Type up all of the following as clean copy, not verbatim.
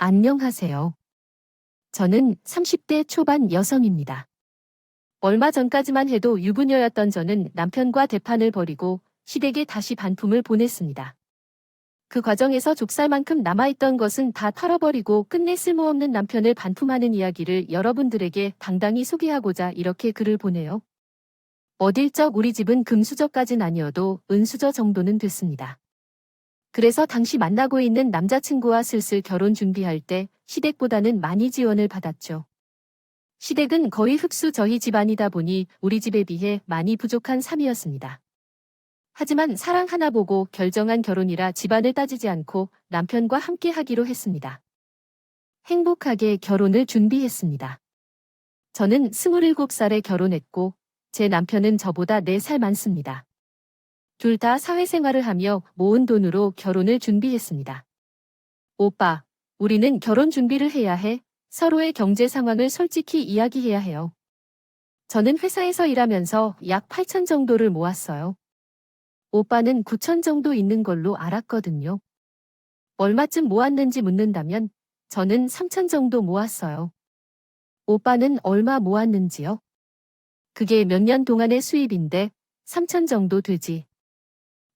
안녕하세요. 저는 30대 초반 여성입니다. 얼마 전까지만 해도 유부녀였던 저는 남편과 대판을 벌이고 시댁에 다시 반품을 보냈습니다. 그 과정에서 족살만큼 남아있던 것은 다 털어버리고 끝내 쓸모없는 남편을 반품하는 이야기를 여러분들에게 당당히 소개하고자 이렇게 글을 보내요. 어딜적 우리 집은 금수저까진 아니어도 은수저 정도는 됐습니다. 그래서 당시 만나고 있는 남자친구와 슬슬 결혼 준비할 때 시댁보다는 많이 지원을 받았죠. 시댁은 거의 흙수 저희 집안이다 보니 우리 집에 비해 많이 부족한 삶이었습니다. 하지만 사랑 하나 보고 결정한 결혼이라 집안을 따지지 않고 남편과 함께 하기로 했습니다. 행복하게 결혼을 준비했습니다. 저는 27살에 결혼했고 제 남편은 저보다 4살 많습니다. 둘 다 사회생활을 하며 모은 돈으로 결혼을 준비했습니다. 오빠, 우리는 결혼 준비를 해야 해. 서로의 경제 상황을 솔직히 이야기해야 해요. 저는 회사에서 일하면서 약 8천 정도를 모았어요. 오빠는 9천 정도 있는 걸로 알았거든요. 얼마쯤 모았는지 묻는다면 저는 3천 정도 모았어요. 오빠는 얼마 모았는지요? 그게 몇 년 동안의 수입인데 3천 정도 되지.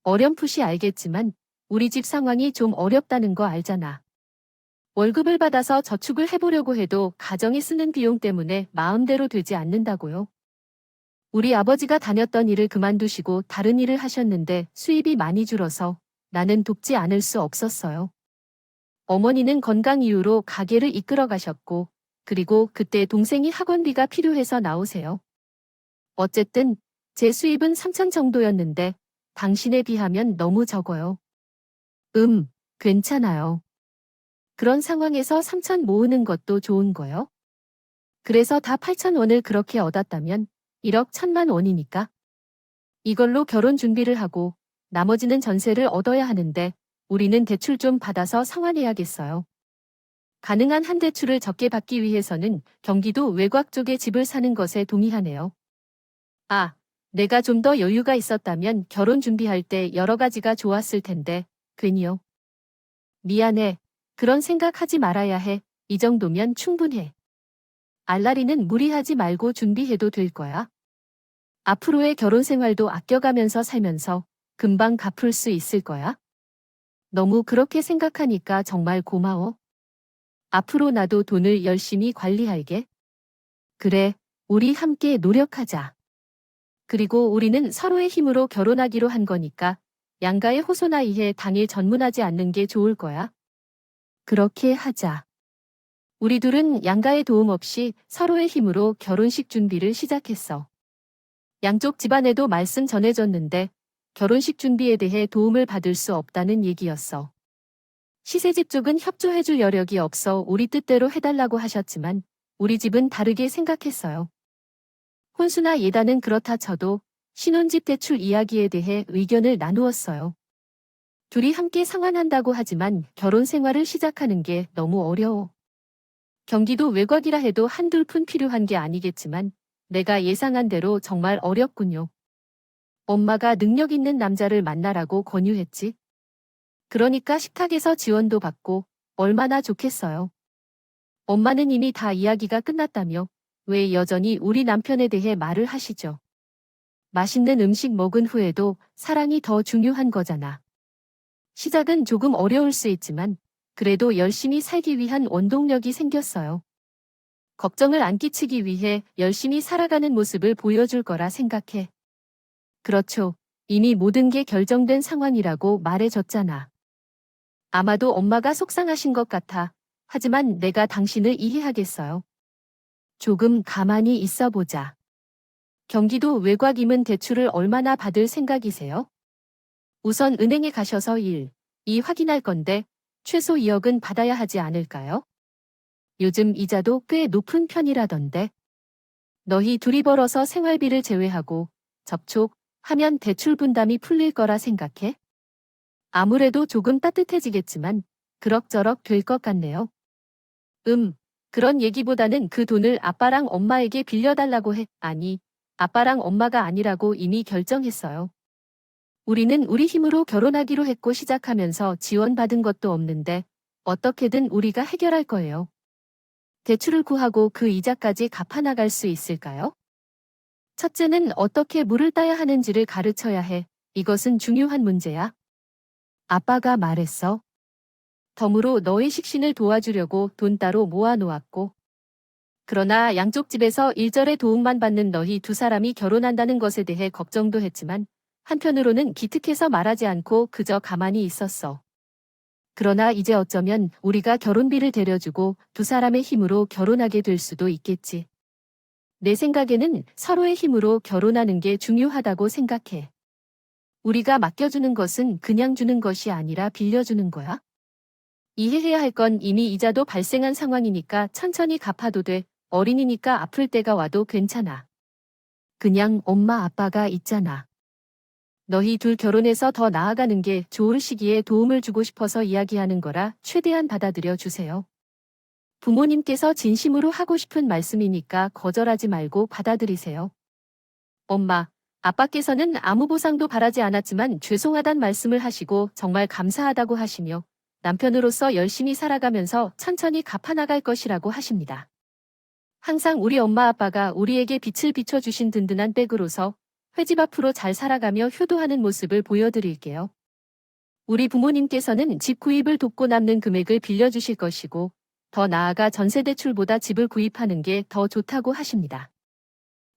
어렴풋이 알겠지만 우리 집 상황이 좀 어렵다는 거 알잖아. 월급을 받아서 저축을 해보려고 해도 가정에 쓰는 비용 때문에 마음대로 되지 않는다고요. 우리 아버지가 다녔던 일을 그만두시고 다른 일을 하셨는데 수입이 많이 줄어서 나는 돕지 않을 수 없었어요. 어머니는 건강 이유로 가게를 이끌어 가셨고, 그리고 그때 동생이 학원비가 필요해서 나오세요. 어쨌든 제 수입은 3천 정도였는데 당신에 비하면 너무 적어요. 괜찮아요. 그런 상황에서 3천 모으는 것도 좋은 거요? 그래서 다 8천 원을 그렇게 얻었다면 1억 1천만 원이니까. 이걸로 결혼 준비를 하고 나머지는 전세를 얻어야 하는데 우리는 대출 좀 받아서 상환해야겠어요. 가능한 한 대출을 적게 받기 위해서는 경기도 외곽 쪽에 집을 사는 것에 동의하네요. 아, 내가 좀 더 여유가 있었다면 결혼 준비할 때 여러 가지가 좋았을 텐데 괜히요. 미안해. 그런 생각하지 말아야 해. 이 정도면 충분해. 알라리는 무리하지 말고 준비해도 될 거야. 앞으로의 결혼 생활도 아껴가면서 살면서 금방 갚을 수 있을 거야. 너무 그렇게 생각하니까 정말 고마워. 앞으로 나도 돈을 열심히 관리할게. 그래, 우리 함께 노력하자. 그리고 우리는 서로의 힘으로 결혼하기로 한 거니까 양가의 호소나 이해 당일 전문하지 않는 게 좋을 거야. 그렇게 하자. 우리 둘은 양가의 도움 없이 서로의 힘으로 결혼식 준비를 시작했어. 양쪽 집안에도 말씀 전해줬는데 결혼식 준비에 대해 도움을 받을 수 없다는 얘기였어. 시세집 쪽은 협조해줄 여력이 없어 우리 뜻대로 해달라고 하셨지만 우리 집은 다르게 생각했어요. 혼수나 예단은 그렇다 쳐도 신혼집 대출 이야기에 대해 의견을 나누었어요. 둘이 함께 상환한다고 하지만 결혼 생활을 시작하는 게 너무 어려워. 경기도 외곽이라 해도 한둘 푼 필요한 게 아니겠지만 내가 예상한 대로 정말 어렵군요. 엄마가 능력 있는 남자를 만나라고 권유했지. 그러니까 식탁에서 지원도 받고 얼마나 좋겠어요. 엄마는 이미 다 이야기가 끝났다며 왜 여전히 우리 남편에 대해 말을 하시죠? 맛있는 음식 먹은 후에도 사랑이 더 중요한 거잖아. 시작은 조금 어려울 수 있지만 그래도 열심히 살기 위한 원동력이 생겼어요. 걱정을 안 끼치기 위해 열심히 살아가는 모습을 보여줄 거라 생각해. 그렇죠. 이미 모든 게 결정된 상황이라고 말해줬잖아. 아마도 엄마가 속상하신 것 같아. 하지만 내가 당신을 이해하겠어요. 조금 가만히 있어 보자. 경기도 외곽이면 대출을 얼마나 받을 생각이세요? 우선 은행에 가셔서 2 확인할 건데 최소 2억은 받아야 하지 않을까요? 요즘 이자도 꽤 높은 편이라던데. 너희 둘이 벌어서 생활비를 제외하고 접촉하면 대출 분담이 풀릴 거라 생각해? 아무래도 조금 따뜻해지겠지만 그럭저럭 될 것 같네요. 그런 얘기보다는 그 돈을 아빠랑 엄마에게 빌려달라고 해. 아니, 아빠랑 엄마가 아니라고 이미 결정했어요. 우리는 우리 힘으로 결혼하기로 했고 시작하면서 지원받은 것도 없는데 어떻게든 우리가 해결할 거예요. 대출을 구하고 그 이자까지 갚아나갈 수 있을까요? 첫째는 어떻게 물을 따야 하는지를 가르쳐야 해. 이것은 중요한 문제야. 아빠가 말했어. 덤으로 너의 식신을 도와주려고 돈 따로 모아놓았고. 그러나 양쪽 집에서 일절의 도움만 받는 너희 두 사람이 결혼한다는 것에 대해 걱정도 했지만 한편으로는 기특해서 말하지 않고 그저 가만히 있었어. 그러나 이제 어쩌면 우리가 결혼비를 대려주고 두 사람의 힘으로 결혼하게 될 수도 있겠지. 내 생각에는 서로의 힘으로 결혼하는 게 중요하다고 생각해. 우리가 맡겨주는 것은 그냥 주는 것이 아니라 빌려주는 거야. 이해해야 할 건 이미 이자도 발생한 상황이니까 천천히 갚아도 돼. 어린이니까 아플 때가 와도 괜찮아. 그냥 엄마 아빠가 있잖아. 너희 둘 결혼해서 더 나아가는 게 좋을 시기에 도움을 주고 싶어서 이야기하는 거라 최대한 받아들여 주세요. 부모님께서 진심으로 하고 싶은 말씀이니까 거절하지 말고 받아들이세요. 엄마, 아빠께서는 아무 보상도 바라지 않았지만 죄송하단 말씀을 하시고 정말 감사하다고 하시며 남편으로서 열심히 살아가면서 천천히 갚아나갈 것이라고 하십니다. 항상 우리 엄마 아빠가 우리에게 빛을 비춰주신 든든한 백으로서 회집 앞으로 잘 살아가며 효도하는 모습을 보여드릴게요. 우리 부모님께서는 집 구입을 돕고 남는 금액을 빌려주실 것이고 더 나아가 전세대출보다 집을 구입하는 게 더 좋다고 하십니다.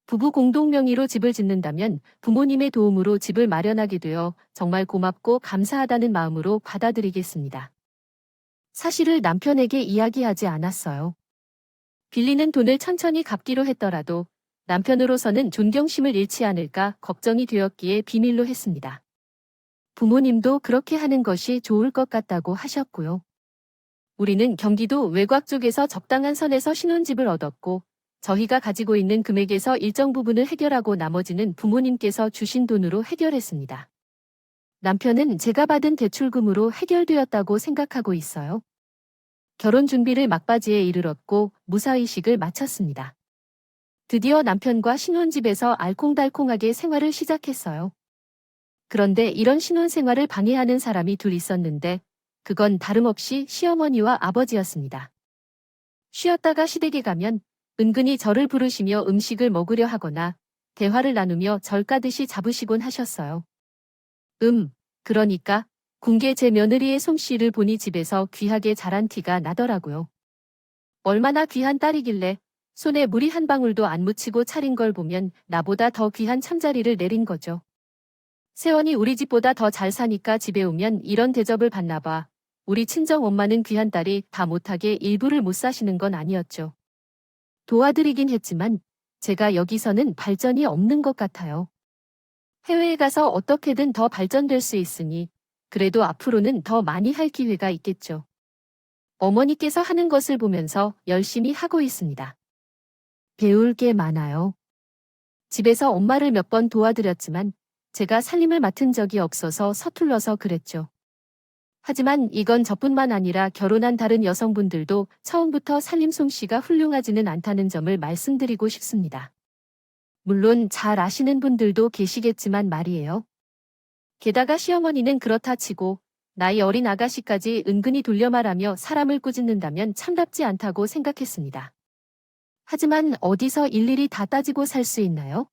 부부 공동 명의로 집을 짓는다면 부모님의 도움으로 집을 마련하게 되어 정말 고맙고 감사하다는 마음으로 받아들이겠습니다. 사실을 남편에게 이야기하지 않았어요. 빌리는 돈을 천천히 갚기로 했더라도 남편으로서는 존경심을 잃지 않을까 걱정이 되었기에 비밀로 했습니다. 부모님도 그렇게 하는 것이 좋을 것 같다고 하셨고요. 우리는 경기도 외곽 쪽에서 적당한 선에서 신혼집을 얻었고 저희가 가지고 있는 금액에서 일정 부분을 해결하고 나머지는 부모님께서 주신 돈으로 해결했습니다. 남편은 제가 받은 대출금으로 해결되었다고 생각하고 있어요. 결혼 준비를 막바지에 이르렀고 무사이식을 마쳤습니다. 드디어 남편과 신혼집에서 알콩달콩하게 생활을 시작했어요. 그런데 이런 신혼생활을 방해하는 사람이 둘 있었는데 그건 다름없이 시어머니와 아버지였습니다. 쉬었다가 시댁에 가면 은근히 저를 부르시며 음식을 먹으려 하거나 대화를 나누며 절 까듯이 잡으시곤 하셨어요. 그러니까 궁계 제 며느리의 솜씨를 보니 집에서 귀하게 자란 티가 나더라고요. 얼마나 귀한 딸이길래 손에 물이 한 방울도 안 묻히고 차린 걸 보면 나보다 더 귀한 참자리를 내린 거죠. 세원이 우리 집보다 더 잘 사니까 집에 오면 이런 대접을 받나 봐. 우리 친정 엄마는 귀한 딸이 다 못하게 일부를 못 사시는 건 아니었죠. 도와드리긴 했지만 제가 여기서는 발전이 없는 것 같아요. 해외에 가서 어떻게든 더 발전될 수 있으니 그래도 앞으로는 더 많이 할 기회가 있겠죠. 어머니께서 하는 것을 보면서 열심히 하고 있습니다. 배울 게 많아요. 집에서 엄마를 몇 번 도와드렸지만 제가 살림을 맡은 적이 없어서 서툴러서 그랬죠. 하지만 이건 저뿐만 아니라 결혼한 다른 여성분들도 처음부터 살림 솜씨가 훌륭하지는 않다는 점을 말씀드리고 싶습니다. 물론 잘 아시는 분들도 계시겠지만 말이에요. 게다가 시어머니는 그렇다 치고 나이 어린 아가씨까지 은근히 돌려 말하며 사람을 꾸짖는다면 참답지 않다고 생각했습니다. 하지만 어디서 일일이 다 따지고 살 수 있나요?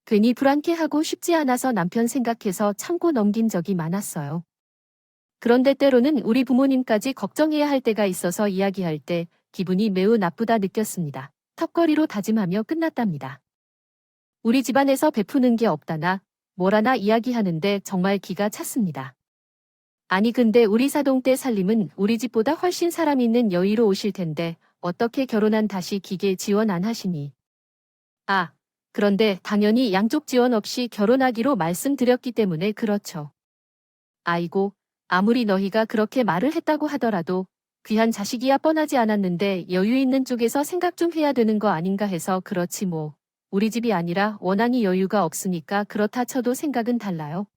괜히 불안케하고 쉽지 않아서 남편 생각해서 참고 넘긴 적이 많았어요. 그런데 때로는 우리 부모님까지 걱정해야 할 때가 있어서 이야기할 때 기분이 매우 나쁘다 느꼈습니다. 턱걸이로 다짐하며 끝났답니다. 우리 집안에서 베푸는 게 없다나 뭐라나 이야기하는데 정말 기가 찼습니다. 아니 근데 우리 사동 때 살림은 우리 집보다 훨씬 사람 있는 여의로 오실 텐데 어떻게 결혼한 다시 기계 지원 안 하시니? 그런데 당연히 양쪽 지원 없이 결혼하기로 말씀드렸기 때문에 그렇죠. 아이고, 아무리 너희가 그렇게 말을 했다고 하더라도 귀한 자식이야 뻔하지 않았는데 여유 있는 쪽에서 생각 좀 해야 되는 거 아닌가 해서 그렇지 뭐. 우리 집이 아니라 워낙이 여유가 없으니까 그렇다 쳐도 생각은 달라요.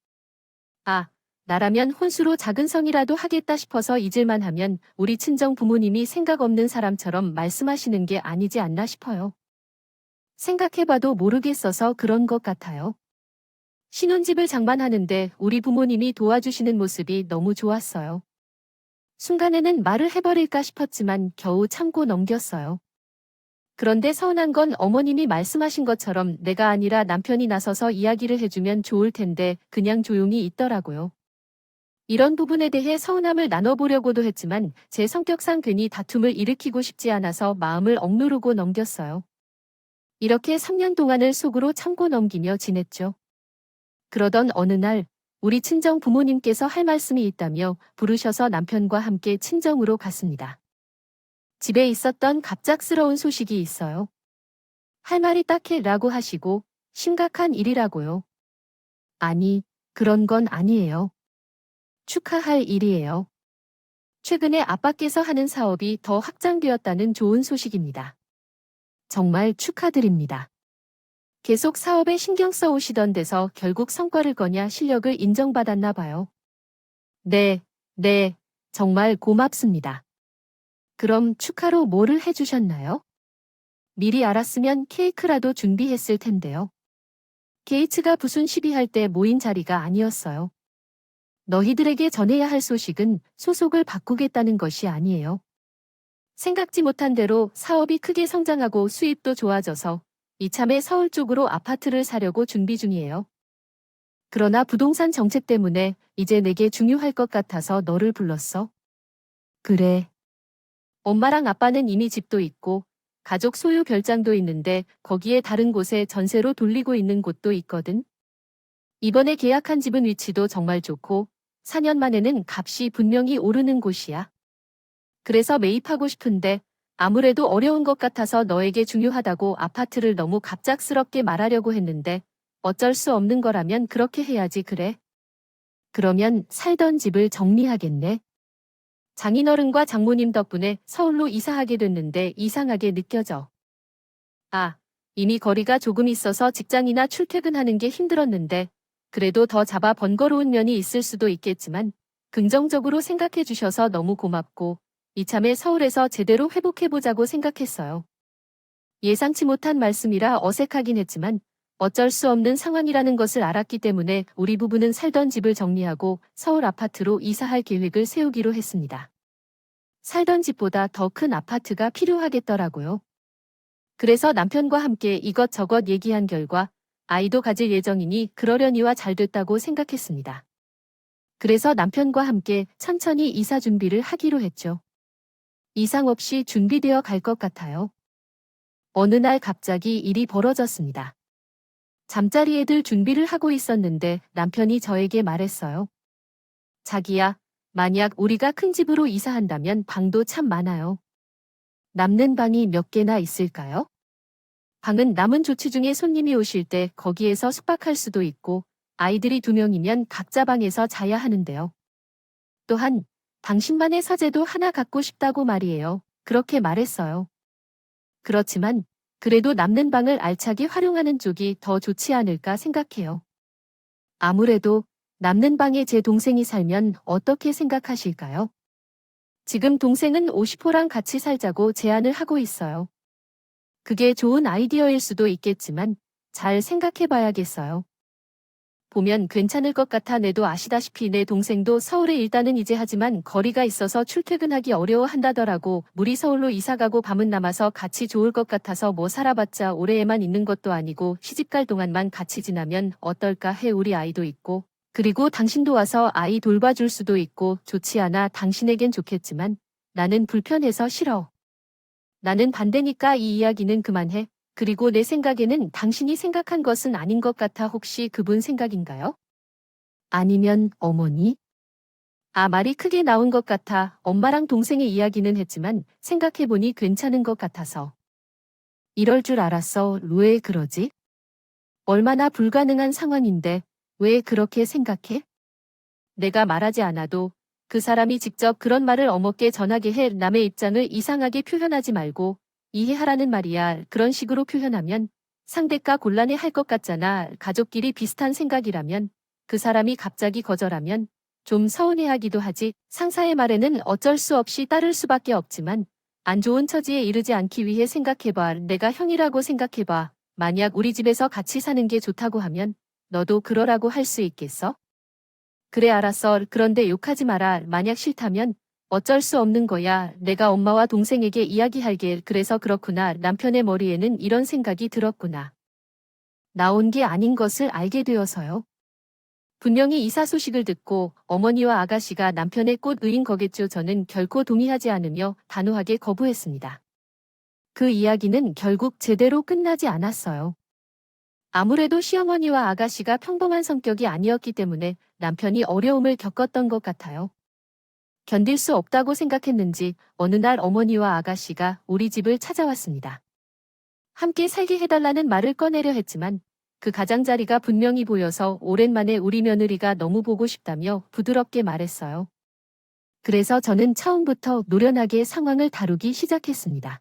나라면 혼수로 작은 성이라도 하겠다 싶어서 잊을만 하면 우리 친정 부모님이 생각 없는 사람처럼 말씀하시는 게 아니지 않나 싶어요. 생각해봐도 모르겠어서 그런 것 같아요. 신혼집을 장만하는데 우리 부모님이 도와주시는 모습이 너무 좋았어요. 순간에는 말을 해버릴까 싶었지만 겨우 참고 넘겼어요. 그런데 서운한 건 어머님이 말씀하신 것처럼 내가 아니라 남편이 나서서 이야기를 해주면 좋을 텐데 그냥 조용히 있더라고요. 이런 부분에 대해 서운함을 나눠보려고도 했지만 제 성격상 괜히 다툼을 일으키고 싶지 않아서 마음을 억누르고 넘겼어요. 이렇게 3년 동안을 속으로 참고 넘기며 지냈죠. 그러던 어느 날 우리 친정 부모님께서 할 말씀이 있다며 부르셔서 남편과 함께 친정으로 갔습니다. 집에 있었던 갑작스러운 소식이 있어요. 할 말이 딱해 라고 하시고 심각한 일이라고요. 아니, 그런 건 아니에요. 축하할 일이에요. 최근에 아빠께서 하는 사업이 더 확장되었다는 좋은 소식입니다. 정말 축하드립니다. 계속 사업에 신경 써 오시던 데서 결국 성과를 거냐 실력을 인정받았나 봐요. 네, 네, 정말 고맙습니다. 그럼 축하로 뭐를 해주셨나요? 미리 알았으면 케이크라도 준비했을 텐데요. 게이츠가 부순 시비할 때 모인 자리가 아니었어요. 너희들에게 전해야 할 소식은 소속을 바꾸겠다는 것이 아니에요. 생각지 못한 대로 사업이 크게 성장하고 수입도 좋아져서 이참에 서울 쪽으로 아파트를 사려고 준비 중이에요. 그러나 부동산 정책 때문에 이제 내게 중요할 것 같아서 너를 불렀어. 그래. 엄마랑 아빠는 이미 집도 있고 가족 소유 별장도 있는데 거기에 다른 곳에 전세로 돌리고 있는 곳도 있거든. 이번에 계약한 집은 위치도 정말 좋고 4년 만에는 값이 분명히 오르는 곳이야. 그래서 매입하고 싶은데 아무래도 어려운 것 같아서 너에게 중요하다고 아파트를 너무 갑작스럽게 말하려고 했는데 어쩔 수 없는 거라면 그렇게 해야지 그래. 그러면 살던 집을 정리하겠네. 장인어른과 장모님 덕분에 서울로 이사하게 됐는데 이상하게 느껴져. 아, 이미 거리가 조금 있어서 직장이나 출퇴근하는 게 힘들었는데 그래도 더 잡아 번거로운 면이 있을 수도 있겠지만 긍정적으로 생각해 주셔서 너무 고맙고 이참에 서울에서 제대로 회복해보자고 생각했어요. 예상치 못한 말씀이라 어색하긴 했지만 어쩔 수 없는 상황이라는 것을 알았기 때문에 우리 부부는 살던 집을 정리하고 서울 아파트로 이사할 계획을 세우기로 했습니다. 살던 집보다 더 큰 아파트가 필요하겠더라고요. 그래서 남편과 함께 이것저것 얘기한 결과 아이도 가질 예정이니 그러려니와 잘 됐다고 생각했습니다. 그래서 남편과 함께 천천히 이사 준비를 하기로 했죠. 이상 없이 준비되어 갈 것 같아요. 어느 날 갑자기 일이 벌어졌습니다. 잠자리에 들 준비를 하고 있었는데 남편이 저에게 말했어요. 자기야, 만약 우리가 큰 집으로 이사한다면 방도 참 많아요. 남는 방이 몇 개나 있을까요? 방은 남은 조치 중에 손님이 오실 때 거기에서 숙박할 수도 있고 아이들이 2명이면 각자 방에서 자야 하는데요. 또한 당신만의 서재도 하나 갖고 싶다고 말이에요. 그렇게 말했어요. 그렇지만 그래도 남는 방을 알차게 활용하는 쪽이 더 좋지 않을까 생각해요. 아무래도 남는 방에 제 동생이 살면 어떻게 생각하실까요? 지금 동생은 50호랑 같이 살자고 제안을 하고 있어요. 그게 좋은 아이디어일 수도 있겠지만 잘 생각해 봐야겠어요. 보면 괜찮을 것 같아. 내도 아시다시피 내 동생도 서울에 일단은 이제 하지만 거리가 있어서 출퇴근하기 어려워한다더라고. 우리 서울로 이사가고 밤은 남아서 같이 좋을 것 같아서 뭐 살아봤자 올해에만 있는 것도 아니고 시집갈 동안만 같이 지나면 어떨까 해. 우리 아이도 있고 그리고 당신도 와서 아이 돌봐줄 수도 있고 좋지 않아. 당신에겐 좋겠지만 나는 불편해서 싫어. 나는 반대니까 이 이야기는 그만해. 그리고 내 생각에는 당신이 생각한 것은 아닌 것 같아. 혹시 그분 생각인가요? 아니면 어머니? 아, 말이 크게 나온 것 같아. 엄마랑 동생의 이야기는 했지만 생각해보니 괜찮은 것 같아서. 이럴 줄 알았어. 왜 그러지? 얼마나 불가능한 상황인데 왜 그렇게 생각해? 내가 말하지 않아도 그 사람이 직접 그런 말을 어머께 전하게 해. 남의 입장을 이상하게 표현하지 말고 이해하라는 말이야. 그런 식으로 표현하면 상대가 곤란해 할 것 같잖아. 가족끼리 비슷한 생각이라면 그 사람이 갑자기 거절하면 좀 서운해하기도 하지. 상사의 말에는 어쩔 수 없이 따를 수밖에 없지만 안 좋은 처지에 이르지 않기 위해 생각해봐. 내가 형이라고 생각해봐. 만약 우리 집에서 같이 사는 게 좋다고 하면 너도 그러라고 할 수 있겠어? 그래 알았어. 그런데 욕하지 마라. 만약 싫다면 어쩔 수 없는 거야. 내가 엄마와 동생에게 이야기할게. 그래서 그렇구나. 남편의 머리에는 이런 생각이 들었구나. 나온 게 아닌 것을 알게 되어서요. 분명히 이사 소식을 듣고 어머니와 아가씨가 남편의 꽃의인 거겠죠. 저는 결코 동의하지 않으며 단호하게 거부했습니다. 그 이야기는 결국 제대로 끝나지 않았어요. 아무래도 시어머니와 아가씨가 평범한 성격이 아니었기 때문에 남편이 어려움을 겪었던 것 같아요. 견딜 수 없다고 생각했는지 어느 날 어머니와 아가씨가 우리 집을 찾아왔습니다. 함께 살게 해달라는 말을 꺼내려 했지만 그 가장자리가 분명히 보여서 오랜만에 우리 며느리가 너무 보고 싶다며 부드럽게 말했어요. 그래서 저는 처음부터 노련하게 상황을 다루기 시작했습니다.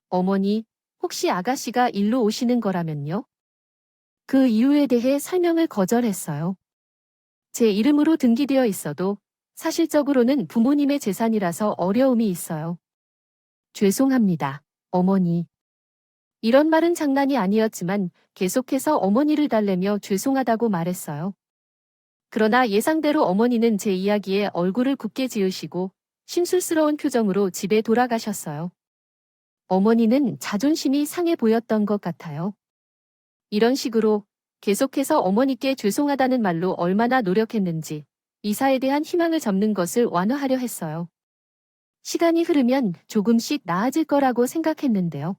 어머니, 혹시 아가씨가 일로 오시는 거라면요? 그 이유에 대해 설명을 거절했어요. 제 이름으로 등기되어 있어도 사실적으로는 부모님의 재산이라서 어려움이 있어요. 죄송합니다, 어머니. 이런 말은 장난이 아니었지만 계속해서 어머니를 달래며 죄송하다고 말했어요. 그러나 예상대로 어머니는 제 이야기에 얼굴을 굳게 지으시고 심술스러운 표정으로 집에 돌아가셨어요. 어머니는 자존심이 상해 보였던 것 같아요. 이런 식으로 계속해서 어머니께 죄송하다는 말로 얼마나 노력했는지 이사에 대한 희망을 접는 것을 완화하려 했어요. 시간이 흐르면 조금씩 나아질 거라고 생각했는데요.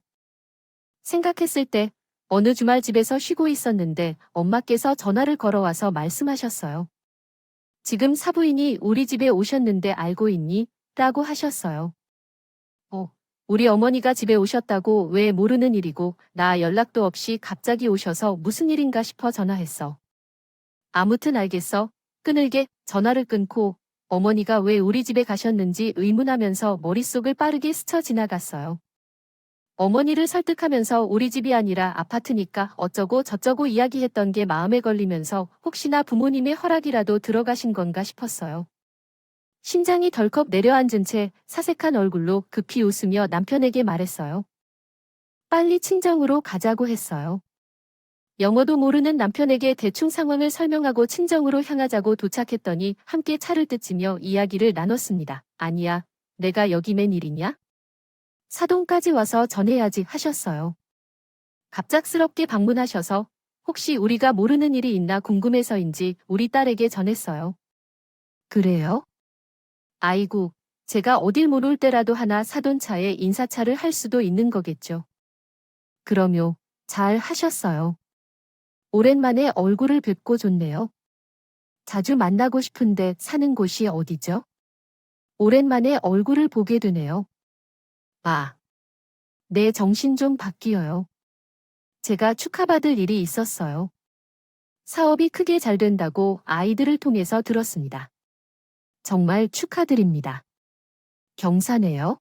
생각했을 때 어느 주말 집에서 쉬고 있었는데 엄마께서 전화를 걸어와서 말씀하셨어요. 지금 사부인이 우리 집에 오셨는데 알고 있니? 라고 하셨어요. 우리 어머니가 집에 오셨다고 왜 모르는 일이고 나 연락도 없이 갑자기 오셔서 무슨 일인가 싶어 전화했어. 아무튼 알겠어. 끊을게. 전화를 끊고 어머니가 왜 우리 집에 가셨는지 의문하면서 머릿속을 빠르게 스쳐 지나갔어요. 어머니를 설득하면서 우리 집이 아니라 아파트니까 어쩌고 저쩌고 이야기했던 게 마음에 걸리면서 혹시나 부모님의 허락이라도 들어가신 건가 싶었어요. 심장이 덜컥 내려앉은 채 사색한 얼굴로 급히 웃으며 남편에게 말했어요. 빨리 친정으로 가자고 했어요. 영어도 모르는 남편에게 대충 상황을 설명하고 친정으로 향하자고 도착했더니 함께 차를 뜯으며 이야기를 나눴습니다. 아니야, 내가 여기 맨 일이냐? 사돈까지 와서 전해야지 하셨어요. 갑작스럽게 방문하셔서 혹시 우리가 모르는 일이 있나 궁금해서인지 우리 딸에게 전했어요. 그래요? 아이고, 제가 어딜 모를 때라도 하나 사돈차에 인사차를 할 수도 있는 거겠죠. 그럼요, 잘 하셨어요. 오랜만에 얼굴을 뵙고 좋네요. 자주 만나고 싶은데 사는 곳이 어디죠? 오랜만에 얼굴을 보게 되네요. 아, 내 정신 좀 바뀌어요. 제가 축하받을 일이 있었어요. 사업이 크게 잘 된다고 아이들을 통해서 들었습니다. 정말 축하드립니다. 경사네요.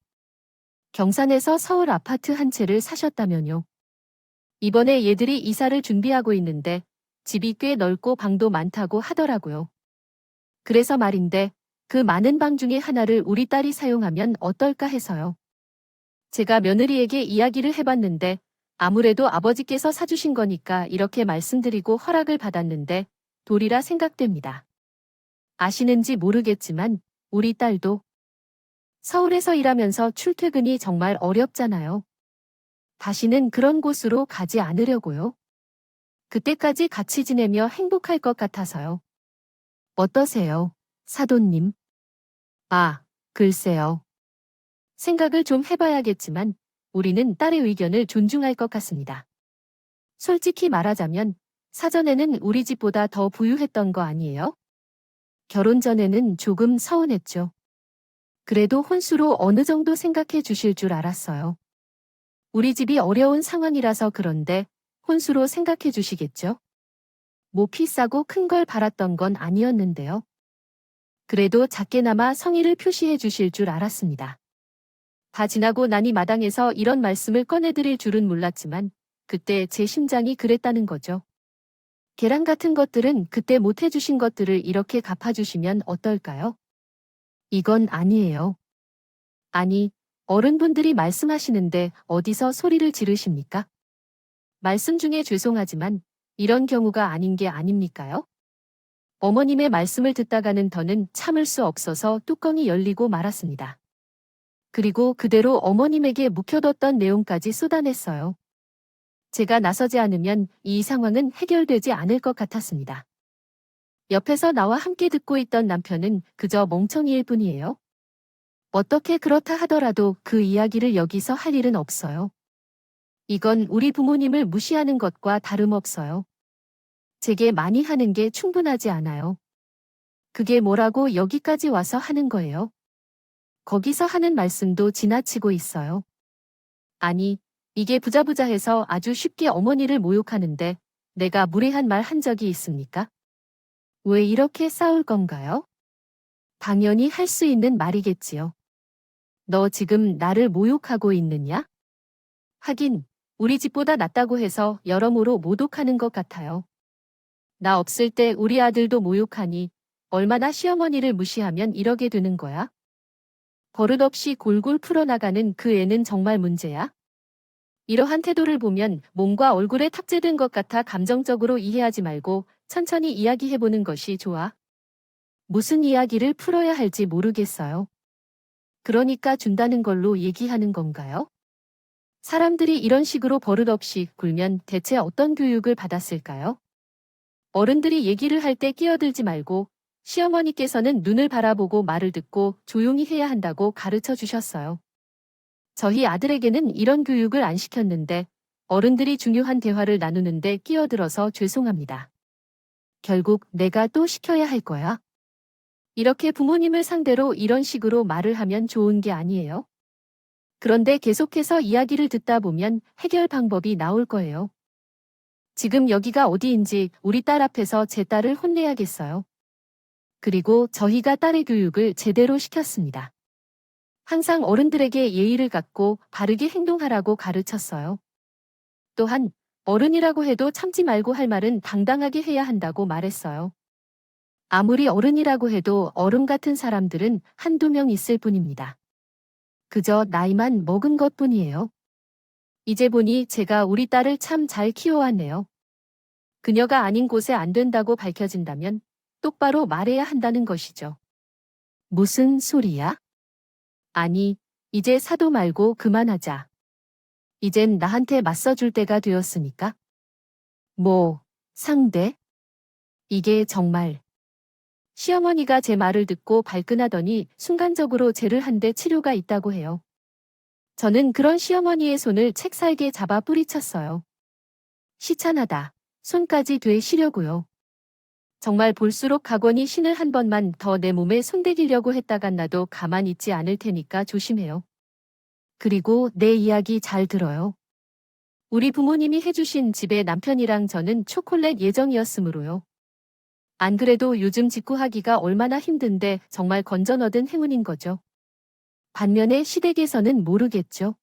경산에서 서울 아파트 한 채를 사셨다면요. 이번에 얘들이 이사를 준비하고 있는데 집이 꽤 넓고 방도 많다고 하더라고요. 그래서 말인데 그 많은 방 중에 하나를 우리 딸이 사용하면 어떨까 해서요. 제가 며느리에게 이야기를 해봤는데 아무래도 아버지께서 사주신 거니까 이렇게 말씀드리고 허락을 받았는데 도리라 생각됩니다. 아시는지 모르겠지만 우리 딸도 서울에서 일하면서 출퇴근이 정말 어렵잖아요. 다시는 그런 곳으로 가지 않으려고요. 그때까지 같이 지내며 행복할 것 같아서요. 어떠세요, 사돈님? 아, 글쎄요. 생각을 좀 해봐야겠지만 우리는 딸의 의견을 존중할 것 같습니다. 솔직히 말하자면 사전에는 우리 집보다 더 부유했던 거 아니에요? 결혼 전에는 조금 서운했죠. 그래도 혼수로 어느 정도 생각해 주실 줄 알았어요. 우리 집이 어려운 상황이라서 그런데 혼수로 생각해 주시겠죠? 뭐 비싸고 큰 걸 바랐던 건 아니었는데요. 그래도 작게나마 성의를 표시해 주실 줄 알았습니다. 다 지나고 나니 마당에서 이런 말씀을 꺼내드릴 줄은 몰랐지만 그때 제 심장이 그랬다는 거죠. 계란 같은 것들은 그때 못 해주신 것들을 이렇게 갚아주시면 어떨까요? 이건 아니에요. 아니, 어른분들이 말씀하시는데 어디서 소리를 지르십니까? 말씀 중에 죄송하지만 이런 경우가 아닌 게 아닙니까요? 어머님의 말씀을 듣다가는 더는 참을 수 없어서 뚜껑이 열리고 말았습니다. 그리고 그대로 어머님에게 묵혀뒀던 내용까지 쏟아냈어요. 제가 나서지 않으면 이 상황은 해결되지 않을 것 같았습니다. 옆에서 나와 함께 듣고 있던 남편은 그저 멍청이일 뿐이에요. 어떻게 그렇다 하더라도 그 이야기를 여기서 할 일은 없어요. 이건 우리 부모님을 무시하는 것과 다름없어요. 제게 많이 하는 게 충분하지 않아요. 그게 뭐라고 여기까지 와서 하는 거예요? 거기서 하는 말씀도 지나치고 있어요. 아니, 이게 부자부자해서 아주 쉽게 어머니를 모욕하는데 내가 무례한 말 한 적이 있습니까? 왜 이렇게 싸울 건가요? 당연히 할 수 있는 말이겠지요. 너 지금 나를 모욕하고 있느냐? 하긴, 우리 집보다 낫다고 해서 여러모로 모독하는 것 같아요. 나 없을 때 우리 아들도 모욕하니 얼마나 시어머니를 무시하면 이러게 되는 거야? 버릇없이 골골 풀어나가는 그 애는 정말 문제야? 이러한 태도를 보면 몸과 얼굴에 탑재된 것 같아 감정적으로 이해하지 말고 천천히 이야기해보는 것이 좋아. 무슨 이야기를 풀어야 할지 모르겠어요. 그러니까 준다는 걸로 얘기하는 건가요? 사람들이 이런 식으로 버릇없이 굴면 대체 어떤 교육을 받았을까요? 어른들이 얘기를 할 때 끼어들지 말고 시어머니께서는 눈을 바라보고 말을 듣고 조용히 해야 한다고 가르쳐 주셨어요. 저희 아들에게는 이런 교육을 안 시켰는데 어른들이 중요한 대화를 나누는데 끼어들어서 죄송합니다. 결국 내가 또 시켜야 할 거야. 이렇게 부모님을 상대로 이런 식으로 말을 하면 좋은 게 아니에요. 그런데 계속해서 이야기를 듣다 보면 해결 방법이 나올 거예요. 지금 여기가 어디인지 우리 딸 앞에서 제 딸을 혼내야겠어요. 그리고 저희가 딸의 교육을 제대로 시켰습니다. 항상 어른들에게 예의를 갖고 바르게 행동하라고 가르쳤어요. 또한 어른이라고 해도 참지 말고 할 말은 당당하게 해야 한다고 말했어요. 아무리 어른이라고 해도 어른 같은 사람들은 한두 명 있을 뿐입니다. 그저 나이만 먹은 것뿐이에요. 이제 보니 제가 우리 딸을 참 잘 키워왔네요. 그녀가 아닌 곳에 안 된다고 밝혀진다면 똑바로 말해야 한다는 것이죠. 무슨 소리야? 아니, 이제 사도 말고 그만하자. 이젠 나한테 맞서줄 때가 되었으니까. 뭐, 상대? 이게 정말. 시어머니가 제 말을 듣고 발끈하더니 순간적으로 쟤를 한 대 치료가 있다고 해요. 저는 그런 시어머니의 손을 책살게 잡아 뿌리쳤어요. 시찬하다. 손까지 되시려고요. 정말 볼수록 각원이 신을 한 번만 더 내 몸에 손대기려고 했다간 나도 가만 있지 않을 테니까 조심해요. 그리고 내 이야기 잘 들어요. 우리 부모님이 해주신 집에 남편이랑 저는 초콜릿 예정이었으므로요. 안 그래도 요즘 직구하기가 얼마나 힘든데 정말 건져 넣은 행운인 거죠. 반면에 시댁에서는 모르겠죠.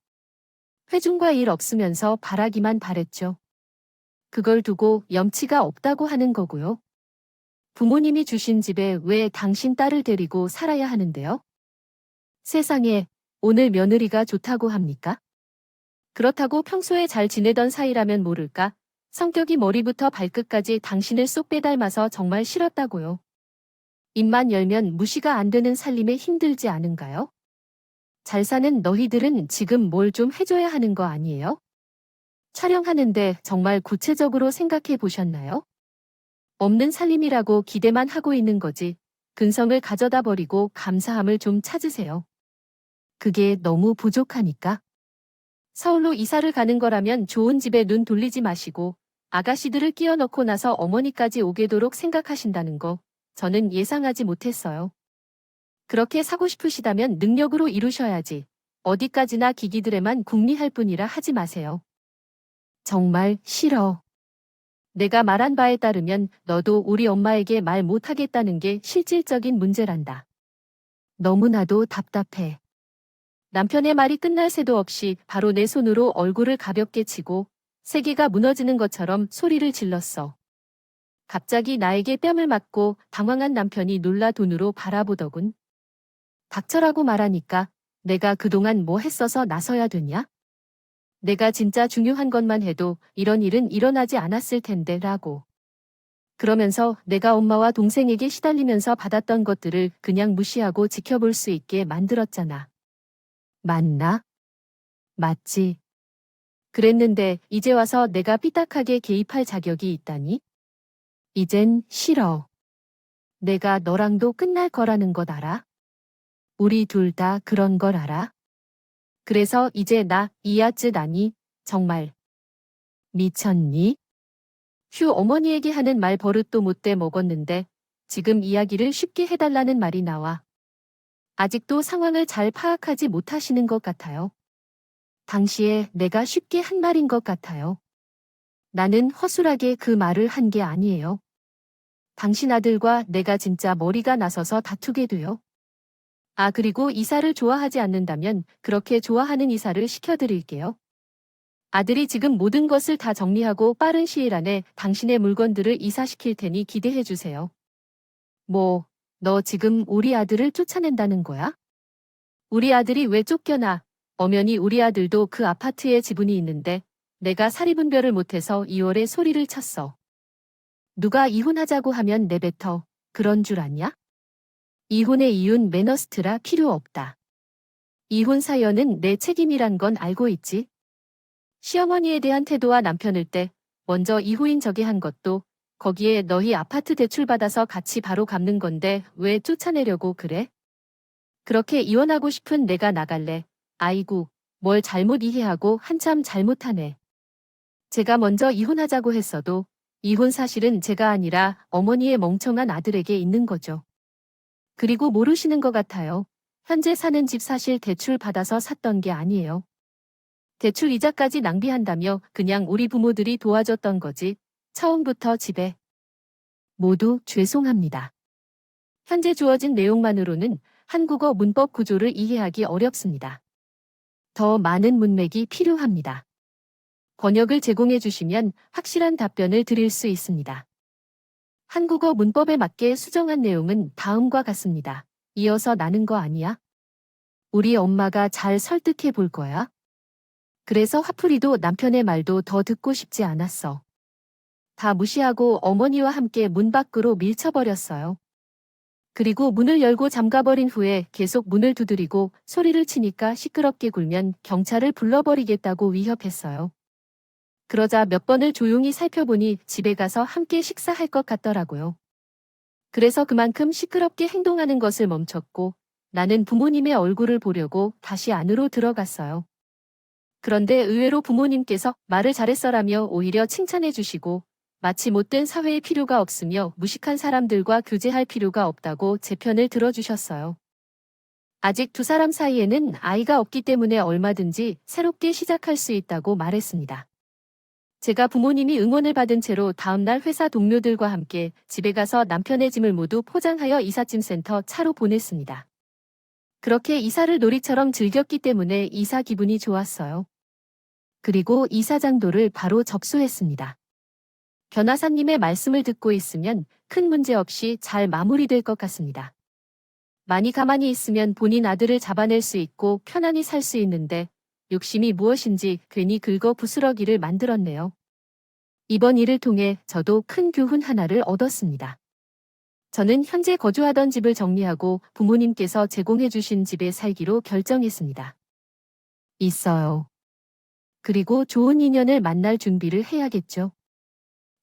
회중과 일 없으면서 바라기만 바랬죠. 그걸 두고 염치가 없다고 하는 거고요. 부모님이 주신 집에 왜 당신 딸을 데리고 살아야 하는데요? 세상에, 오늘 며느리가 좋다고 합니까? 그렇다고 평소에 잘 지내던 사이라면 모를까? 성격이 머리부터 발끝까지 당신을 쏙 빼닮아서 정말 싫었다고요. 입만 열면 무시가 안 되는 살림에 힘들지 않은가요? 잘 사는 너희들은 지금 뭘 좀 해줘야 하는 거 아니에요? 촬영하는데 정말 구체적으로 생각해 보셨나요? 없는 살림이라고 기대만 하고 있는 거지. 근성을 가져다 버리고 감사함을 좀 찾으세요. 그게 너무 부족하니까. 서울로 이사를 가는 거라면 좋은 집에 눈 돌리지 마시고 아가씨들을 끼워 넣고 나서 어머니까지 오게 도록 생각하신다는 거 저는 예상하지 못했어요. 그렇게 사고 싶으시다면 능력으로 이루셔야지. 어디까지나 기기들에만 궁리할 뿐이라 하지 마세요. 정말 싫어. 내가 말한 바에 따르면 너도 우리 엄마에게 말 못하겠다는 게 실질적인 문제란다. 너무나도 답답해. 남편의 말이 끝날 새도 없이 바로 내 손으로 얼굴을 가볍게 치고 세계가 무너지는 것처럼 소리를 질렀어. 갑자기 나에게 뺨을 맞고 당황한 남편이 놀라 돈으로 바라보더군. 닥쳐라고 말하니까 내가 그동안 뭐 했어서 나서야 되냐? 내가 진짜 중요한 것만 해도 이런 일은 일어나지 않았을 텐데 라고. 그러면서 내가 엄마와 동생에게 시달리면서 받았던 것들을 그냥 무시하고 지켜볼 수 있게 만들었잖아. 맞나? 맞지. 그랬는데 이제 와서 내가 삐딱하게 개입할 자격이 있다니? 이젠 싫어. 내가 너랑도 끝날 거라는 것 알아? 우리 둘 다 그런 걸 알아? 그래서 이제 나 이아쯧 아니? 정말. 미쳤니? 휴 어머니에게 하는 말 버릇도 못돼 먹었는데 지금 이야기를 쉽게 해달라는 말이 나와. 아직도 상황을 잘 파악하지 못하시는 것 같아요. 당시에 내가 쉽게 한 말인 것 같아요. 나는 허술하게 그 말을 한 게 아니에요. 당신 아들과 내가 진짜 머리가 나서서 다투게 돼요. 아, 그리고 이사를 좋아하지 않는다면 그렇게 좋아하는 이사를 시켜드릴게요. 아들이 지금 모든 것을 다 정리하고 빠른 시일 안에 당신의 물건들을 이사시킬 테니 기대해 주세요. 뭐, 너 지금 우리 아들을 쫓아낸다는 거야? 우리 아들이 왜 쫓겨나? 엄연히 우리 아들도 그 아파트에 지분이 있는데 내가 사리분별을 못해서 2월에 소리를 쳤어. 누가 이혼하자고 하면 내뱉어. 그런 줄 아냐? 이혼의 이유는 매너스트라 필요 없다. 이혼 사연은 내 책임이란 건 알고 있지? 시어머니에 대한 태도와 남편을 때 먼저 이호인 저게 한 것도 거기에 너희 아파트 대출받아서 같이 바로 갚는 건데 왜 쫓아내려고 그래? 그렇게 이혼하고 싶은 내가 나갈래. 아이고, 뭘 잘못 이해하고 한참 잘못하네. 제가 먼저 이혼하자고 했어도 이혼 사실은 제가 아니라 어머니의 멍청한 아들에게 있는 거죠. 그리고 모르시는 것 같아요. 현재 사는 집 사실 대출 받아서 샀던 게 아니에요. 대출 이자까지 낭비한다며 그냥 우리 부모들이 도와줬던 거지. 처음부터 집에. 모두 죄송합니다. 현재 주어진 내용만으로는 한국어 문법 구조를 이해하기 어렵습니다. 더 많은 문맥이 필요합니다. 번역을 제공해 주시면 확실한 답변을 드릴 수 있습니다. 한국어 문법에 맞게 수정한 내용은 다음과 같습니다. 이어서 나는 거 아니야? 우리 엄마가 잘 설득해 볼 거야. 그래서 화풀이도 남편의 말도 더 듣고 싶지 않았어. 다 무시하고 어머니와 함께 문 밖으로 밀쳐버렸어요. 그리고 문을 열고 잠가버린 후에 계속 문을 두드리고 소리를 치니까 시끄럽게 굴면 경찰을 불러버리겠다고 위협했어요. 그러자 몇 번을 조용히 살펴보니 집에 가서 함께 식사할 것 같더라고요. 그래서 그만큼 시끄럽게 행동하는 것을 멈췄고 나는 부모님의 얼굴을 보려고 다시 안으로 들어갔어요. 그런데 의외로 부모님께서 말을 잘했어라며 오히려 칭찬해 주시고 마치 못된 사회의 필요가 없으며 무식한 사람들과 교제할 필요가 없다고 제 편을 들어주셨어요. 아직 두 사람 사이에는 아이가 없기 때문에 얼마든지 새롭게 시작할 수 있다고 말했습니다. 제가 부모님이 응원을 받은 채로 다음날 회사 동료들과 함께 집에 가서 남편의 짐을 모두 포장하여 이삿짐센터 차로 보냈습니다. 그렇게 이사를 놀이처럼 즐겼기 때문에 이사 기분이 좋았어요. 그리고 이사장도를 바로 접수했습니다. 변호사님의 말씀을 듣고 있으면 큰 문제 없이 잘 마무리될 것 같습니다. 많이 가만히 있으면 본인 아들을 잡아낼 수 있고 편안히 살 수 있는데 욕심이 무엇인지 괜히 긁어 부스러기를 만들었네요. 이번 일을 통해 저도 큰 교훈 하나를 얻었습니다. 저는 현재 거주하던 집을 정리하고 부모님께서 제공해 주신 집에 살기로 결정했습니다. 있어요. 그리고 좋은 인연을 만날 준비를 해야겠죠.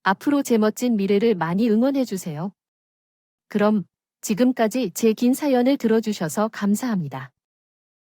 앞으로 제 멋진 미래를 많이 응원해 주세요. 그럼 지금까지 제 긴 사연을 들어주셔서 감사합니다.